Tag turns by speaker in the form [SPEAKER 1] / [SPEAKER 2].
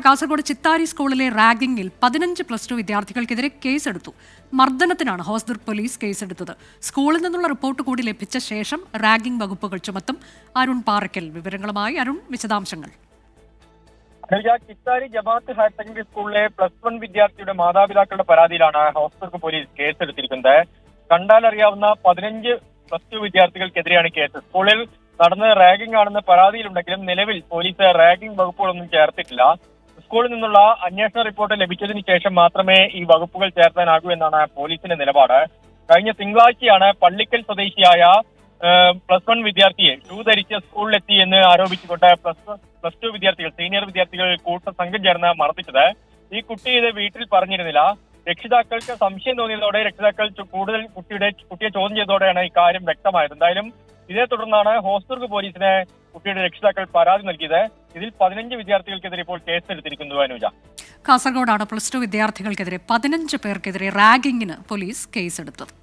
[SPEAKER 1] കാസർഗോഡ് ചിത്താരി സ്കൂളിലെ റാഗിംഗിൽ 15 +2 വിദ്യാർത്ഥികൾക്കെതിരെ കേസെടുത്തു. മർദ്ദനത്തിനാണ് ഹോസ്ദുർഗ് പോലീസ് കേസെടുത്തത്. സ്കൂളിൽ നിന്നുള്ള റിപ്പോർട്ട് കൂടി ലഭിച്ച ശേഷം റാഗിംഗ് വകുപ്പുകൾ ചുമത്തും. അരുൺ പാറയ്ക്കൽ വിവരങ്ങളുമായി. അരുൺ, വിശദാംശങ്ങൾ.
[SPEAKER 2] ചിത്താരി ജമാഅത്ത് ഹയർ സെക്കൻഡറി സ്കൂളിലെ +1 വിദ്യാർത്ഥിയുടെ മാതാപിതാക്കളുടെ പരാതിയിലാണ് ഹോസ്ദുർഗ് പോലീസ് കേസെടുത്തിരിക്കുന്നത്. കണ്ടാലറിയാവുന്ന 15 +2 വിദ്യാർത്ഥികൾക്കെതിരെയാണ് കേസ്. സ്കൂളിൽ നടന്ന് റാഗിംഗ് ആണെന്ന് പരാതിയിലുണ്ടെങ്കിലും നിലവിൽ പോലീസ് റാഗിംഗ് വകുപ്പുകളൊന്നും ചേർത്തിട്ടില്ല. സ്കൂളിൽ നിന്നുള്ള അന്വേഷണ റിപ്പോർട്ട് ലഭിച്ചതിന് ശേഷം മാത്രമേ ഈ വകുപ്പുകൾ ചേർത്താനാകൂ എന്നാണ് പോലീസിന്റെ നിലപാട്. കഴിഞ്ഞ തിങ്കളാഴ്ചയാണ് പള്ളിക്കൽ സ്വദേശിയായ +1 വിദ്യാർത്ഥിയെ ഷൂ ധരിച്ച് സ്കൂളിലെത്തി എന്ന് ആരോപിച്ചുകൊണ്ട് +2 വിദ്യാർത്ഥികൾ, സീനിയർ വിദ്യാർത്ഥികൾ സംഘം ചേർന്ന് മർദ്ദിച്ചത്. ഈ കുട്ടി ഇത് വീട്ടിൽ പറഞ്ഞിരുന്നില്ല. രക്ഷിതാക്കൾക്ക് സംശയം തോന്നിയതോടെ രക്ഷിതാക്കൾ കൂടുതൽ കുട്ടിയെ ചോദ്യം ചെയ്തതോടെയാണ് ഇക്കാര്യം വ്യക്തമായത്. എന്തായാലും ഇതേ തുടർന്നാണ് ഹോസ്ദുർഗ് പോലീസിന് കുട്ടിയുടെ രക്ഷിതാക്കൾ പരാതി നൽകിയത്. ഇതിൽ 15 വിദ്യാർത്ഥികൾക്കെതിരെ ഇപ്പോൾ കേസെടുത്തിരിക്കുന്നു. അനുജ,
[SPEAKER 1] കാസർഗോഡാണ് +2 വിദ്യാർത്ഥികൾക്കെതിരെ 15 പേർക്കെതിരെ റാഗിംഗിന് പോലീസ് കേസെടുത്തത്.